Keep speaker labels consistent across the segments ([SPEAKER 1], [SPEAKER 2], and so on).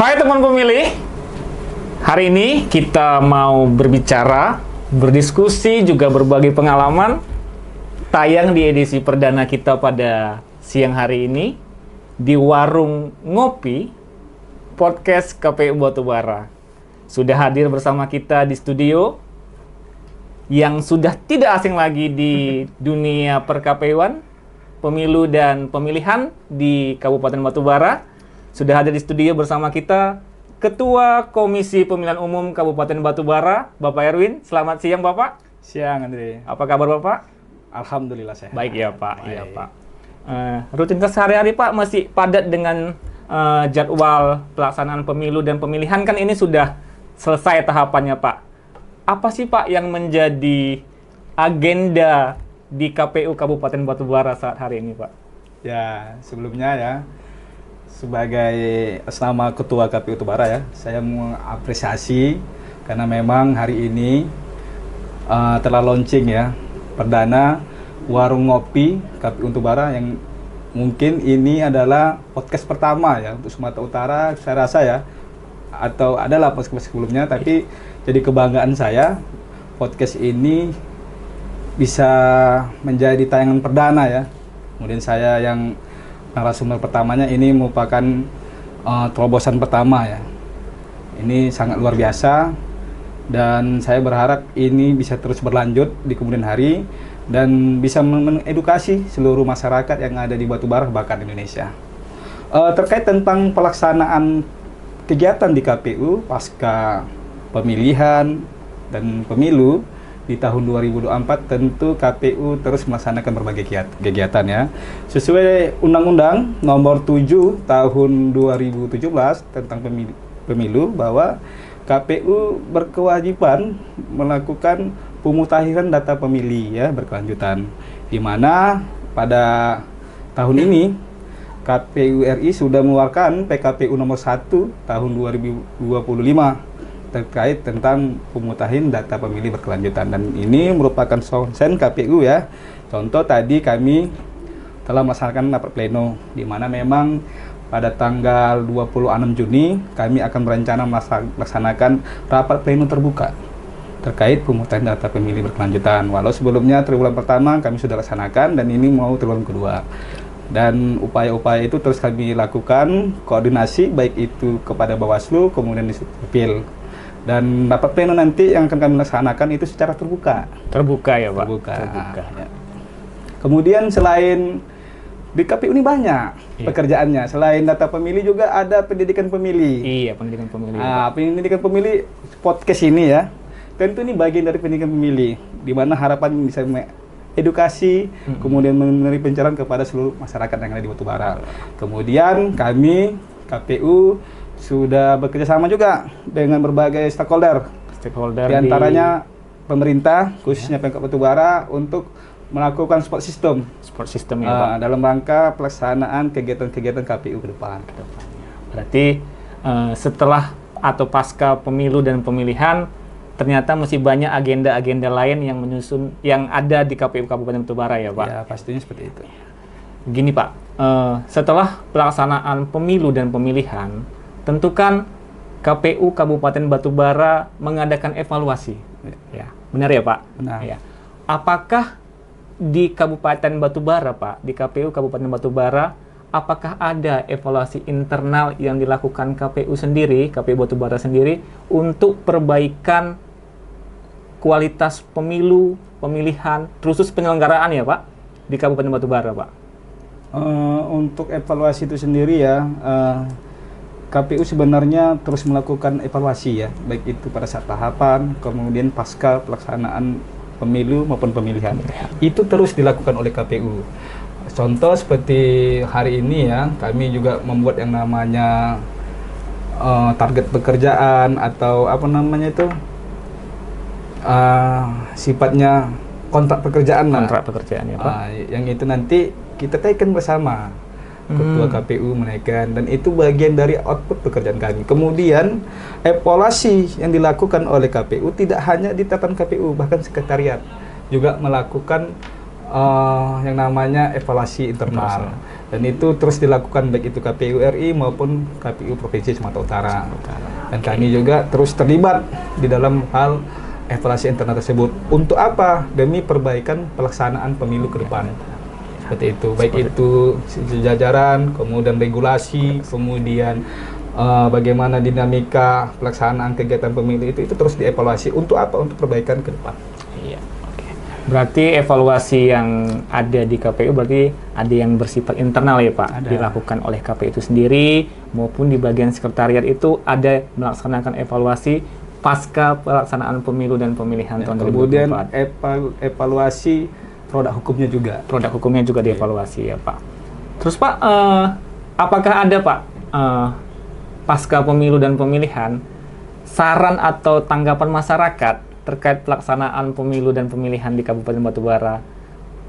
[SPEAKER 1] Hai teman pemilih, hari ini kita mau berbicara, berdiskusi, juga berbagi pengalaman. Tayang di edisi perdana kita pada siang hari ini di Warung Ngopi Podcast KPU Batubara. Sudah hadir bersama kita di studio yang sudah tidak asing lagi di dunia per-KPU-an, pemilu dan pemilihan di Kabupaten Batubara. Sudah hadir di studio bersama kita Ketua Komisi Pemilihan Umum Kabupaten Batubara, Bapak Erwin. Selamat siang, Bapak.
[SPEAKER 2] Siang, Andre.
[SPEAKER 1] Apa kabar, Bapak?
[SPEAKER 2] Alhamdulillah sehat.
[SPEAKER 1] Baik ya, Pak.
[SPEAKER 2] Baik.
[SPEAKER 1] Iya, Pak. Rutinitas sehari-hari, Pak, masih padat dengan jadwal pelaksanaan pemilu dan pemilihan. Kan ini sudah selesai tahapannya, Pak. Apa sih, Pak, yang menjadi agenda di KPU Kabupaten Batubara saat hari ini, Pak?
[SPEAKER 2] Ya, sebelumnya ya, sebagai nama Ketua KPU Batubara ya, saya mengapresiasi karena memang hari ini telah launching ya, perdana Warung Ngopi KPU Batubara yang mungkin ini adalah podcast pertama ya untuk Sumatera Utara, saya rasa ya, atau adalah podcast sebelumnya, tapi jadi kebanggaan saya podcast ini bisa menjadi tayangan perdana ya. Kemudian saya yang narasumber pertamanya ini merupakan terobosan pertama ya. Ini sangat luar biasa dan saya berharap ini bisa terus berlanjut di kemudian hari dan bisa mengedukasi seluruh masyarakat yang ada di Batubara bahkan Indonesia. Terkait tentang pelaksanaan kegiatan di KPU pasca pemilihan dan pemilu di tahun 2024, tentu KPU terus melaksanakan berbagai kegiatan ya. Sesuai Undang-Undang Nomor 7 Tahun 2017 tentang pemilu bahwa KPU berkewajiban melakukan pemutahiran data pemilih ya berkelanjutan. Di mana pada tahun ini KPU RI sudah mengeluarkan PKPU Nomor 1 Tahun 2025 terkait tentang pemutahiran data pemilih berkelanjutan, dan ini merupakan konsen KPU ya. Contoh tadi kami telah melaksanakan rapat pleno di mana memang pada tanggal 26 Juni kami akan berencana melaksanakan rapat pleno terbuka terkait pemutahiran data pemilih berkelanjutan. Walau sebelumnya triwulan pertama kami sudah laksanakan dan ini mau triwulan kedua. Dan upaya-upaya itu terus kami lakukan koordinasi baik itu kepada Bawaslu kemudian di Sipil. Dan rapat pleno nanti yang akan kami laksanakan itu secara terbuka.
[SPEAKER 1] Terbuka ya, Pak?
[SPEAKER 2] Terbuka.
[SPEAKER 1] Ya.
[SPEAKER 2] Kemudian selain di KPU ini banyak pekerjaannya. Selain data pemilih juga ada pendidikan pemilih.
[SPEAKER 1] Iya, pendidikan pemilih.
[SPEAKER 2] Pendidikan pemilih podcast ini ya. Tentu ini bagian dari pendidikan pemilih, di mana harapan bisa edukasi, kemudian memberi pencerahan kepada seluruh masyarakat yang ada di Batubara. Kemudian kami KPU sudah bekerja sama juga dengan berbagai stakeholder di antaranya pemerintah, khususnya Pemkab Batubara, untuk melakukan support system ya, Pak, dalam rangka pelaksanaan kegiatan-kegiatan KPU ke depan.
[SPEAKER 1] Berarti setelah atau pasca pemilu dan pemilihan, ternyata masih banyak agenda-agenda lain yang menyusun, yang ada di KPU Kabupaten Batubara ya, Pak?
[SPEAKER 2] Ya, pastinya seperti itu.
[SPEAKER 1] Gini, Pak, setelah pelaksanaan pemilu dan pemilihan, tentu kan KPU Kabupaten Batubara mengadakan evaluasi. Ya, benar ya, Pak?
[SPEAKER 2] Benar.
[SPEAKER 1] Ya. Apakah di Kabupaten Batubara, Pak, di KPU Kabupaten Batubara, apakah ada evaluasi internal yang dilakukan KPU sendiri, KPU Batubara sendiri, untuk perbaikan kualitas pemilu, pemilihan, terus penyelenggaraan ya, Pak, di Kabupaten Batubara, Pak?
[SPEAKER 2] Untuk evaluasi itu sendiri ya, KPU sebenarnya terus melakukan evaluasi ya, baik itu pada saat tahapan, kemudian pasca pelaksanaan pemilu maupun pemilihan. Itu terus dilakukan oleh KPU. Contoh seperti hari ini ya, kami juga membuat yang namanya target pekerjaan atau apa namanya itu, sifatnya kontrak pekerjaan lah.
[SPEAKER 1] Kontrak pekerjaan ya, Pak.
[SPEAKER 2] Yang itu nanti kita tekan bersama. Ketua KPU menaikkan, dan itu bagian dari output pekerjaan kami. Kemudian evaluasi yang dilakukan oleh KPU tidak hanya di tatanan KPU, bahkan sekretariat juga melakukan yang namanya evaluasi internal. Dan itu terus dilakukan baik itu KPU RI maupun KPU Provinsi Sumatera Utara. Dan kami juga terus terlibat di dalam hal evaluasi internal tersebut. Untuk apa? Demi perbaikan pelaksanaan pemilu ke depan. Seperti itu. Baik itu jajaran, kemudian regulasi, kemudian bagaimana dinamika pelaksanaan kegiatan pemilu itu terus dievaluasi. Untuk apa? Untuk perbaikan ke depan.
[SPEAKER 1] Iya. Berarti evaluasi yang ada di KPU berarti ada yang bersifat internal ya Pak,
[SPEAKER 2] Ada.
[SPEAKER 1] dilakukan oleh KPU itu sendiri maupun di bagian sekretariat itu ada melaksanakan evaluasi pasca pelaksanaan pemilu dan pemilihan tahun 2024.
[SPEAKER 2] Kemudian evaluasi produk hukumnya juga.
[SPEAKER 1] Produk hukumnya juga dievaluasi ya Pak. Terus Pak, apakah ada Pak pasca pemilu dan pemilihan saran atau tanggapan masyarakat terkait pelaksanaan pemilu dan pemilihan di Kabupaten Batubara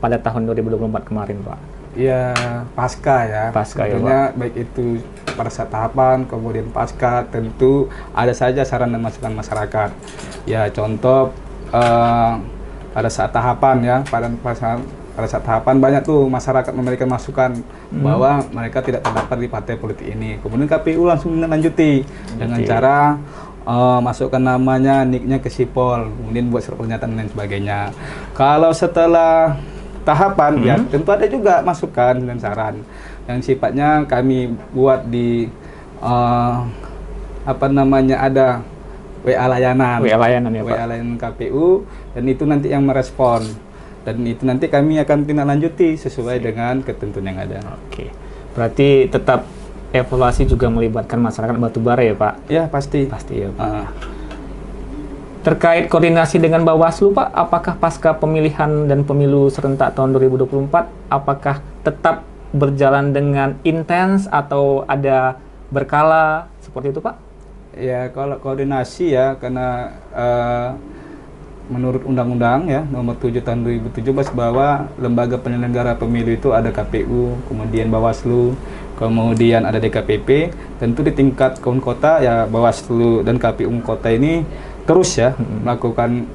[SPEAKER 1] pada tahun 2024 kemarin, Pak?
[SPEAKER 2] Ya, pasca ya.
[SPEAKER 1] Pasca ya,
[SPEAKER 2] tentunya baik itu pada saat tahapan, kemudian pasca, tentu ada saja saran dan masukan masyarakat. Ya, contoh pada saat tahapan ya, pada saat tahapan banyak tuh masyarakat memberikan masukan bahwa mereka tidak terdapat di partai politik ini. Kemudian KPU langsung menindaklanjuti dengan cara masukkan namanya, nicknya ke Sipol, kemudian buat surat pernyataan dan lain sebagainya. Kalau setelah tahapan, ya tentu ada juga masukan dan saran yang sifatnya kami buat di ada WA layanan
[SPEAKER 1] WA layanan ya Pak?
[SPEAKER 2] WA layanan KPU, dan itu nanti yang merespon, dan itu nanti kami akan tindak lanjuti sesuai dengan ketentuan yang ada.
[SPEAKER 1] Oke, berarti tetap evaluasi juga melibatkan masyarakat Batubara ya Pak?
[SPEAKER 2] Ya, pasti.
[SPEAKER 1] Pasti ya Pak. Terkait koordinasi dengan Bawaslu Pak, apakah pasca pemilihan dan pemilu serentak tahun 2024, apakah tetap berjalan dengan intens atau ada berkala seperti itu Pak?
[SPEAKER 2] Ya, kalau koordinasi ya, karena menurut Undang-Undang ya Nomor 7 Tahun 2017 bahwa lembaga penyelenggara pemilu itu ada KPU, kemudian Bawaslu, kemudian ada DKPP. Tentu di tingkat kabupaten kota ya Bawaslu dan KPU kota ini terus ya melakukan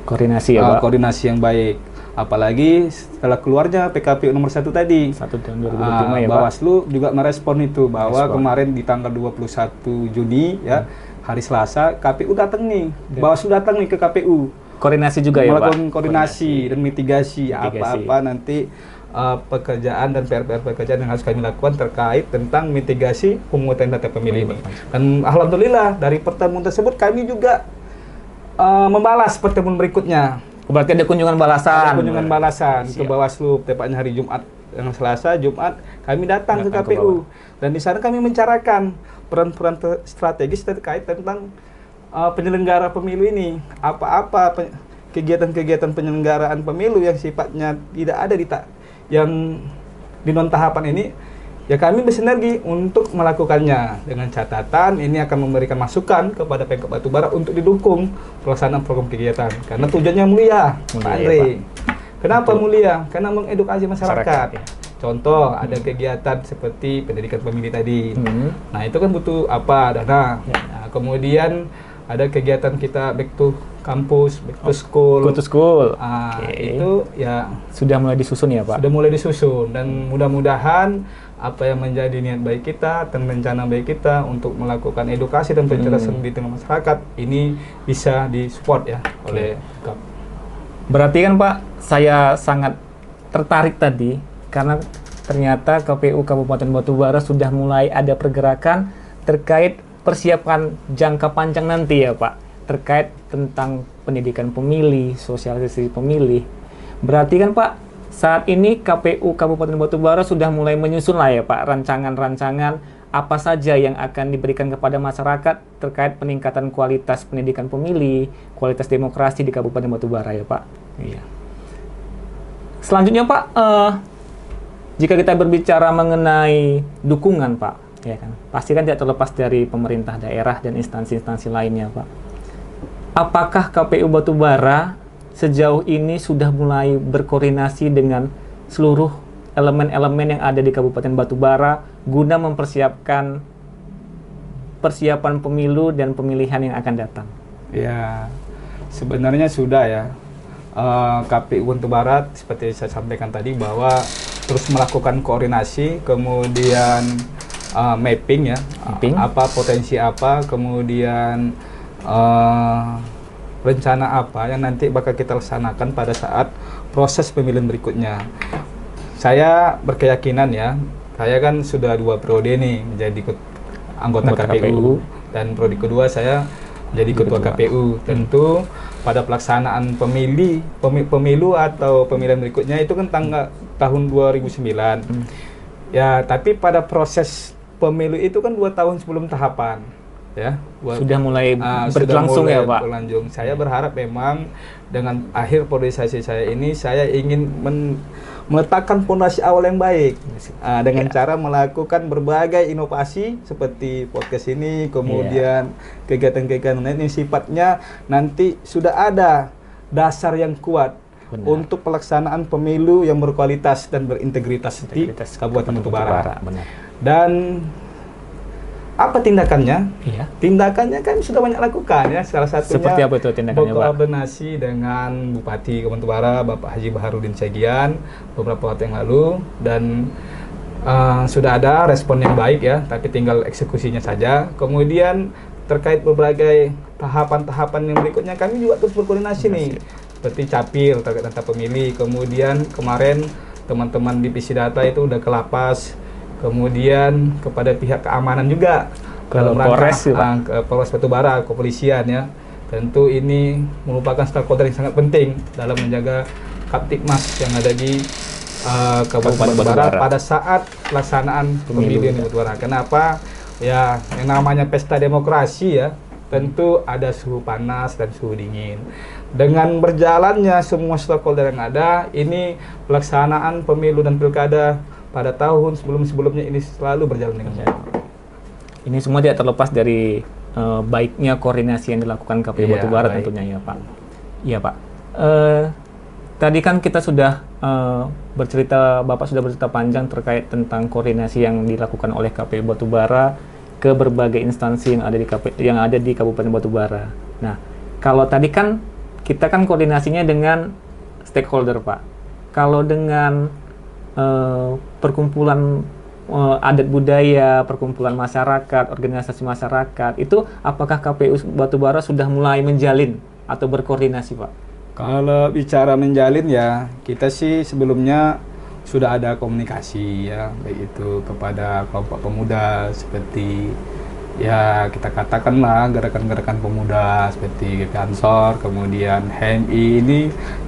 [SPEAKER 1] Koordinasi ya Pak?
[SPEAKER 2] koordinasi yang baik. Apalagi setelah keluarnya PKPU nomor 1 tadi,
[SPEAKER 1] 1 tahun 2025 ya Pak?
[SPEAKER 2] Bawaslu juga merespon itu bahwa kemarin di tanggal 21 Juni ya, hari Selasa, KPU datang nih, Bawaslu datang nih ke KPU.
[SPEAKER 1] Koordinasi juga ya Pak?
[SPEAKER 2] Melakukan koordinasi dan mitigasi apa-apa nanti pekerjaan dan PR-PR pekerjaan yang harus kami lakukan terkait tentang mitigasi pemungutan data pemilih ini. Dan alhamdulillah dari pertemuan tersebut kami juga membalas pertemuan berikutnya.
[SPEAKER 1] Berarti ada kunjungan balasan?
[SPEAKER 2] Ada kunjungan balasan ke Bawaslu, tepatnya hari Jumat, yang Selasa, Jumat, kami datang ke KPU. Dan di sana kami mencarakan peran-peran strategis terkait tentang penyelenggara pemilu ini. Apa-apa kegiatan-kegiatan penyelenggaraan pemilu yang sifatnya tidak ada yang di non tahapan ini, ya kami bersinergi untuk melakukannya dengan catatan ini akan memberikan masukan kepada Pemkab Batubara untuk didukung pelaksanaan program kegiatan karena tujuannya mulia, Pak Andre.
[SPEAKER 1] Pak.
[SPEAKER 2] Kenapa mulia? Karena mengedukasi masyarakat.
[SPEAKER 1] Ya.
[SPEAKER 2] Contoh ada kegiatan seperti pendidikan pemilih tadi. Nah itu kan butuh apa? Dana. Nah, kemudian ada kegiatan kita back to kampus, back to school.
[SPEAKER 1] Go to school.
[SPEAKER 2] Itu ya
[SPEAKER 1] sudah mulai disusun ya Pak?
[SPEAKER 2] sudah mulai disusun, dan mudah-mudahan apa yang menjadi niat baik kita dan rencana baik kita untuk melakukan edukasi dan penjelasan di tengah masyarakat ini bisa disupport ya oleh KAP.
[SPEAKER 1] Berarti kan Pak, saya sangat tertarik tadi karena ternyata KPU Kabupaten Batubara sudah mulai ada pergerakan terkait persiapan jangka panjang nanti ya Pak, terkait tentang pendidikan pemilih, sosialisasi pemilih. Berarti kan Pak, saat ini KPU Kabupaten Batubara sudah mulai menyusun lah ya Pak, rancangan-rancangan apa saja yang akan diberikan kepada masyarakat terkait peningkatan kualitas pendidikan pemilih, kualitas demokrasi di Kabupaten Batubara ya Pak. Iya. Selanjutnya Pak, jika kita berbicara mengenai dukungan Pak, ya kan, pasti kan tidak terlepas dari pemerintah daerah dan instansi-instansi lainnya Pak. Apakah KPU Batubara sejauh ini sudah mulai berkoordinasi dengan seluruh elemen-elemen yang ada di Kabupaten Batubara guna mempersiapkan persiapan pemilu dan pemilihan yang akan datang?
[SPEAKER 2] Ya, sebenarnya sudah ya. KPU Batubara seperti saya sampaikan tadi bahwa terus melakukan koordinasi, kemudian mapping ya, apa potensi apa, kemudian rencana apa yang nanti bakal kita laksanakan pada saat proses pemilihan berikutnya. Saya berkeyakinan ya, saya kan sudah 2 periode nih menjadi anggota KPU, dan periode kedua saya jadi ketua KPU. Tentu pada pelaksanaan pemilu atau pemilihan berikutnya itu kan tahun 2009. Ya, tapi pada proses pemilu itu kan 2 tahun sebelum tahapan. Ya,
[SPEAKER 1] sudah mulai berlangsung ya Pak.
[SPEAKER 2] Saya berharap memang dengan akhir priorisasi saya ini, saya ingin meletakkan fondasi awal yang baik dengan cara melakukan berbagai inovasi seperti podcast ini, kemudian kegiatan-kegiatan lain yang sifatnya nanti sudah ada dasar yang kuat untuk pelaksanaan pemilu yang berkualitas dan berintegritas di Kabupaten Batubara. Dan apa tindakannya? Tindakannya kan sudah banyak lakukan ya. Salah satunya
[SPEAKER 1] seperti apa itu tindakannya, Pak?
[SPEAKER 2] Berkoordinasi dengan Bupati Kabupaten Batubara, Bapak Haji Baharudin Saigian beberapa waktu yang lalu, dan sudah ada respon yang baik ya, tapi tinggal eksekusinya saja. Kemudian terkait berbagai tahapan-tahapan yang berikutnya kami juga terus berkoordinasi nih, seperti Capil terkait data pemilih. Kemudian kemarin teman-teman divisi data itu udah ke lapas, kemudian kepada pihak keamanan juga
[SPEAKER 1] ke Polres,
[SPEAKER 2] ke Polres Batubara, kepolisian ya. Tentu ini merupakan stakeholder yang sangat penting dalam menjaga Kaptipmas yang ada di Kabupaten Batubara pada saat pelaksanaan pemilu di Batubara. Kenapa? Ya, yang namanya pesta demokrasi ya, tentu ada suhu panas dan suhu dingin. Dengan berjalannya semua stakeholder yang ada, ini pelaksanaan pemilu dan pilkada pada tahun sebelum-sebelumnya ini selalu berjalan dengan baik.
[SPEAKER 1] Ini semua tidak terlepas dari baiknya koordinasi yang dilakukan KPU Batubara tentunya ya Pak. Iya Pak. Tadi kan kita sudah Bapak sudah bercerita panjang terkait tentang koordinasi yang dilakukan oleh KPU Batubara ke berbagai instansi yang ada di Kabupaten Batubara. Nah, kalau tadi kan kita kan koordinasinya dengan stakeholder Pak. Kalau dengan perkumpulan adat budaya, perkumpulan masyarakat, organisasi masyarakat, itu apakah KPU Batubara sudah mulai menjalin atau berkoordinasi Pak?
[SPEAKER 2] Kalau bicara menjalin ya, kita sih sebelumnya sudah ada komunikasi ya, baik itu kepada kelompok pemuda seperti ya kita katakanlah gerakan-gerakan pemuda seperti Ansor, kemudian HMI, ini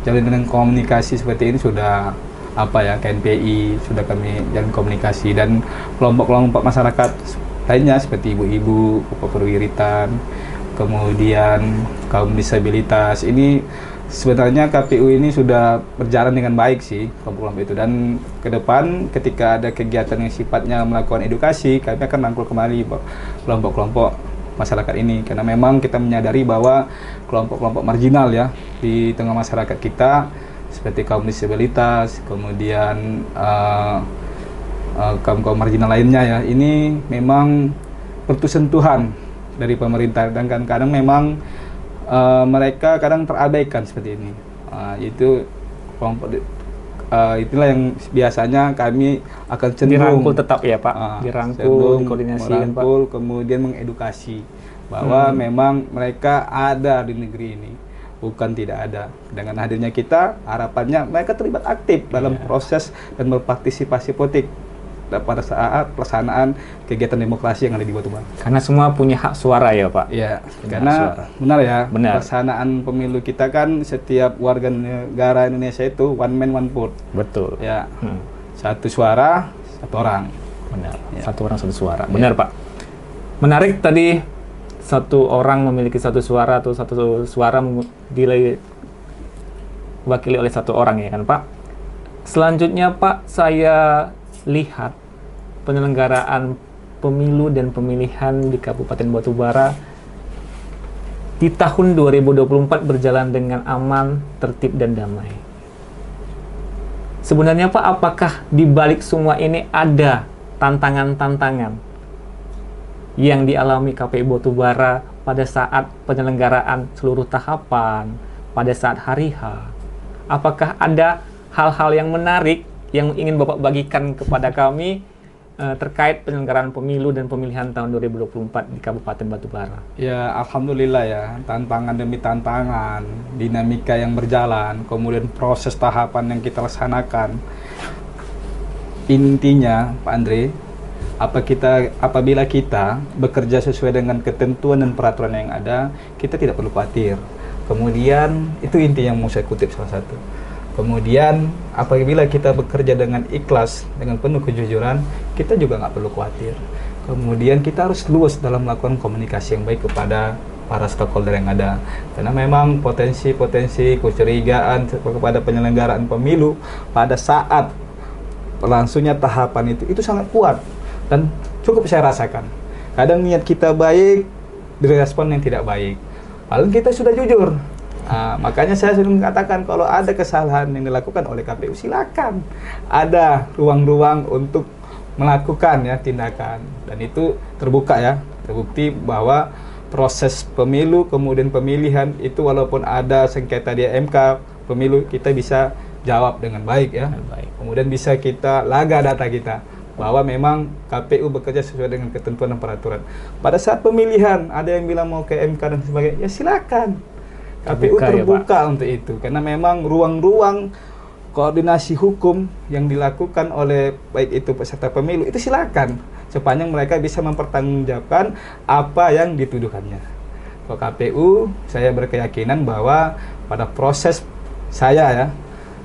[SPEAKER 2] jalin dengan komunikasi seperti ini sudah KNPI sudah kami jalin komunikasi, dan kelompok-kelompok masyarakat lainnya seperti ibu-ibu, kelompok perwiritan, kemudian kaum disabilitas. Ini sebenarnya KPU ini sudah berjalan dengan baik sih kelompok-kelompok itu, dan ke depan ketika ada kegiatan yang sifatnya melakukan edukasi, kami akan rangkul kembali kelompok-kelompok masyarakat ini, karena memang kita menyadari bahwa kelompok-kelompok marginal ya di tengah masyarakat kita seperti kaum disabilitas, kemudian kaum marginal lainnya ya, ini memang perlu sentuhan dari pemerintah, dan kadang-kadang memang mereka kadang terabaikan seperti ini. Itu kelompok itulah yang biasanya kami akan cenderung
[SPEAKER 1] dirangkul tetap ya Pak, dirangkul, dikoordinasikan Pak,
[SPEAKER 2] kemudian mengedukasi bahwa memang mereka ada di negeri ini, bukan tidak ada. Dengan hadirnya kita, harapannya mereka terlibat aktif dalam proses dan berpartisipasi politik pada saat pelaksanaan kegiatan demokrasi yang ada di Batubara.
[SPEAKER 1] Karena semua punya hak suara ya Pak?
[SPEAKER 2] Iya, karena benar ya, pelaksanaan pemilu kita kan setiap warga negara Indonesia itu one man one vote.
[SPEAKER 1] Betul.
[SPEAKER 2] Ya, satu suara, satu orang.
[SPEAKER 1] Benar, satu orang satu suara. Benar Pak. Menarik tadi, satu orang memiliki satu suara atau satu suara diwakili oleh satu orang ya kan Pak. Selanjutnya Pak, saya lihat penyelenggaraan pemilu dan pemilihan di Kabupaten Batubara di tahun 2024 berjalan dengan aman, tertib, dan damai. Sebenarnya Pak, apakah di balik semua ini ada tantangan-tantangan yang dialami KPU Batubara pada saat penyelenggaraan seluruh tahapan, pada saat hari H? apakah ada hal-hal yang menarik yang ingin Bapak bagikan kepada kami terkait penyelenggaraan pemilu dan pemilihan tahun 2024 di Kabupaten Batubara?
[SPEAKER 2] Ya, alhamdulillah ya, tantangan demi tantangan, dinamika yang berjalan, kemudian proses tahapan yang kita laksanakan. Intinya, Pak Andre, apabila kita bekerja sesuai dengan ketentuan dan peraturan yang ada, kita tidak perlu khawatir. Kemudian, itu inti yang mau saya kutip salah satu. Kemudian, apabila kita bekerja dengan ikhlas, dengan penuh kejujuran, kita juga nggak perlu khawatir. Kemudian, kita harus luas dalam melakukan komunikasi yang baik kepada para stakeholder yang ada. Karena memang potensi-potensi kecurigaan kepada penyelenggaraan pemilu pada saat berlangsungnya tahapan itu sangat kuat. Dan cukup saya rasakan. Kadang niat kita baik, direspon yang tidak baik. Paling kita sudah jujur. Makanya saya sudah mengatakan kalau ada kesalahan yang dilakukan oleh KPU, silakan. Ada ruang-ruang untuk melakukan ya tindakan. Dan itu terbuka ya, terbukti bahwa proses pemilu kemudian pemilihan itu walaupun ada sengketa di MK pemilu, kita bisa jawab dengan baik ya. Kemudian bisa kita laga data kita bahwa memang KPU bekerja sesuai dengan ketentuan dan peraturan. Pada saat pemilihan ada yang bilang mau ke MK dan sebagainya, ya silakan. KPU terbuka ya, untuk itu karena memang ruang-ruang koordinasi hukum yang dilakukan oleh baik itu peserta pemilu itu silakan sepanjang mereka bisa mempertanggungjawabkan apa yang dituduhkannya. Kalau KPU, saya berkeyakinan bahwa pada proses saya ya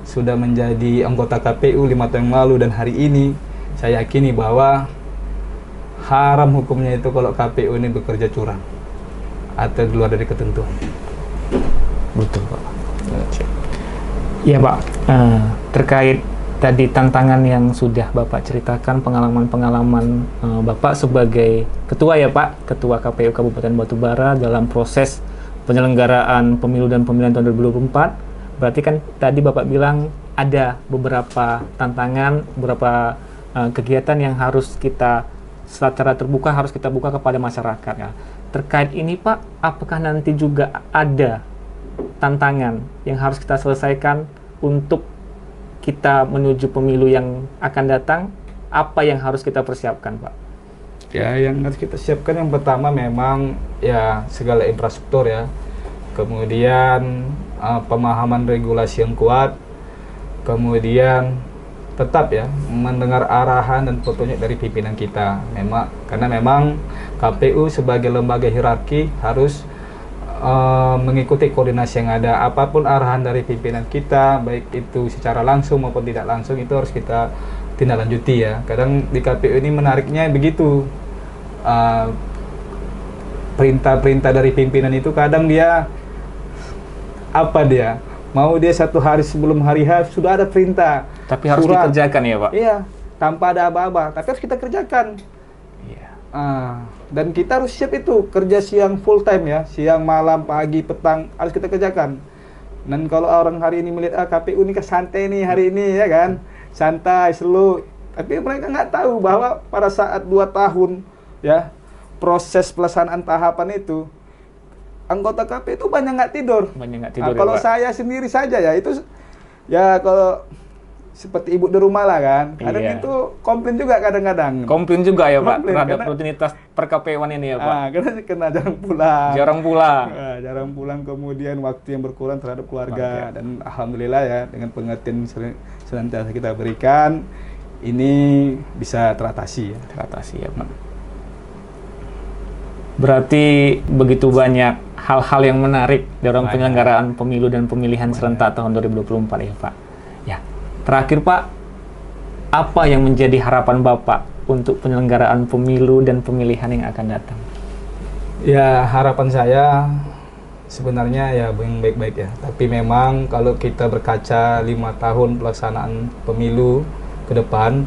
[SPEAKER 2] sudah menjadi anggota KPU 5 tahun yang lalu dan hari ini saya yakini bahwa haram hukumnya itu kalau KPU ini bekerja curang atau keluar dari ketentuan.
[SPEAKER 1] Betul, Pak. Iya, Pak. Terkait tadi tantangan yang sudah Bapak ceritakan, pengalaman-pengalaman Bapak sebagai ketua ya, Pak, Ketua KPU Kabupaten Batubara dalam proses penyelenggaraan pemilu dan pemilihan tahun 2024. Berarti kan tadi Bapak bilang ada beberapa tantangan, beberapa kegiatan yang harus kita secara terbuka harus kita buka kepada masyarakat ya. Terkait ini Pak, apakah nanti juga ada tantangan yang harus kita selesaikan untuk kita menuju pemilu yang akan datang? Apa yang harus kita persiapkan, Pak?
[SPEAKER 2] Ya, yang harus kita siapkan yang pertama memang ya segala infrastruktur ya. Kemudian pemahaman regulasi yang kuat. Kemudian tetap ya mendengar arahan dan petunjuk dari pimpinan kita. Karena memang KPU sebagai lembaga hierarki harus mengikuti koordinasi yang ada. Apapun arahan dari pimpinan kita, baik itu secara langsung maupun tidak langsung, itu harus kita tindak lanjuti ya. Kadang di KPU ini menariknya begitu, perintah-perintah dari pimpinan itu kadang dia mau dia 1 hari sebelum hari H sudah ada perintah.
[SPEAKER 1] Tapi harus dikerjakan ya, Pak?
[SPEAKER 2] Iya, tanpa ada aba-aba, tapi harus kita kerjakan.
[SPEAKER 1] Iya.
[SPEAKER 2] Dan kita harus siap itu, kerja siang full time ya, siang, malam, pagi, petang, harus kita kerjakan. Dan kalau orang hari ini melihat KPU ini santai nih hari ini ya kan, santai, slow. Tapi mereka nggak tahu bahwa pada saat 2 tahun ya, proses pelaksanaan tahapan itu, anggota KPU itu banyak nggak tidur. Kalau saya sendiri saja ya, itu ya kalau seperti ibu di rumah lah kan, kadang itu komplain juga kadang-kadang.
[SPEAKER 1] Komplain juga ya Pak, terhadap rutinitas per-KPU-an ini ya Pak?
[SPEAKER 2] Karena kena jarang pulang.
[SPEAKER 1] Jarang pulang.
[SPEAKER 2] Kemudian waktu yang berkurang terhadap keluarga. Dan alhamdulillah ya, dengan pengertian senantiasa kita berikan, ini bisa teratasi ya.
[SPEAKER 1] Teratasi ya Pak. Berarti begitu banyak hal-hal yang menarik dalam penyelenggaraan pemilu dan pemilihan serentak tahun 2024 ya Pak. Ya. Terakhir Pak, apa yang menjadi harapan Bapak untuk penyelenggaraan pemilu dan pemilihan yang akan datang?
[SPEAKER 2] Ya, harapan saya sebenarnya ya yang baik-baik ya. Tapi memang kalau kita berkaca 5 tahun pelaksanaan pemilu ke depan,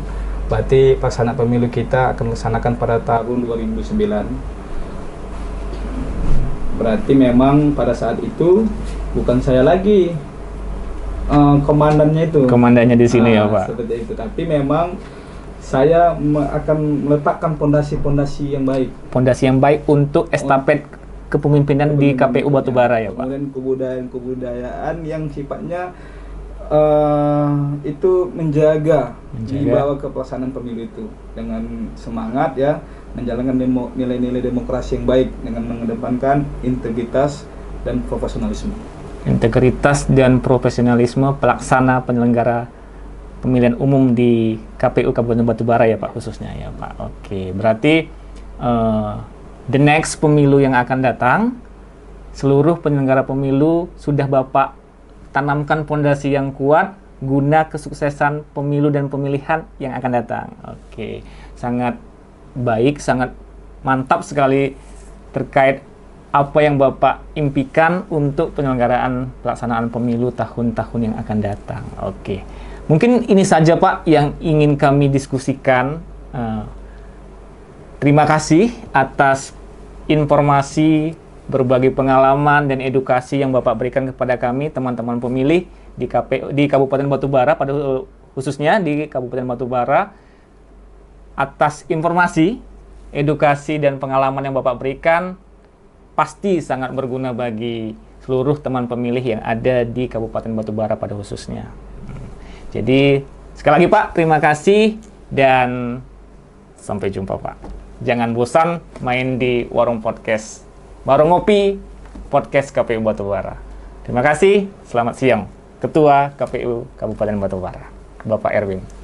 [SPEAKER 2] berarti pelaksanaan pemilu kita akan dilaksanakan pada tahun 2009. Berarti memang pada saat itu bukan saya lagi komandannya itu.
[SPEAKER 1] Komandannya di sini ya Pak.
[SPEAKER 2] Seperti itu. Tapi memang saya akan meletakkan pondasi-pondasi yang baik.
[SPEAKER 1] Pondasi yang baik untuk estafet kepemimpinan di KPU Batubara ya Pak.
[SPEAKER 2] Kemudian kebudayaan-kebudayaan yang sifatnya itu menjaga dibawa ke pelaksanaan pemilu itu dengan semangat ya, menjalankan nilai-nilai demokrasi yang baik dengan mengedepankan integritas dan profesionalisme.
[SPEAKER 1] Integritas dan profesionalisme pelaksana penyelenggara pemilihan umum di KPU Kabupaten Batubara ya Pak, khususnya ya Pak. Oke, berarti the next pemilu yang akan datang, seluruh penyelenggara pemilu sudah Bapak tanamkan fondasi yang kuat guna kesuksesan pemilu dan pemilihan yang akan datang. Oke, sangat baik, sangat mantap sekali terkait apa yang Bapak impikan untuk penyelenggaraan pelaksanaan pemilu tahun-tahun yang akan datang. Oke, mungkin ini saja Pak yang ingin kami diskusikan. Terima kasih atas informasi, berbagai pengalaman dan edukasi yang Bapak berikan kepada kami, teman-teman pemilih di KPU di Kabupaten Batubara, pada khususnya di Kabupaten Batubara. Atas informasi, edukasi dan pengalaman yang Bapak berikan pasti sangat berguna bagi seluruh teman pemilih yang ada di Kabupaten Batubara pada khususnya. Jadi sekali lagi Pak, terima kasih dan sampai jumpa Pak. Jangan bosan main di Warung Podcast, Warung Ngopi Podcast KPU Batubara. Terima kasih, selamat siang. Ketua KPU Kabupaten Batubara, Bapak Erwin.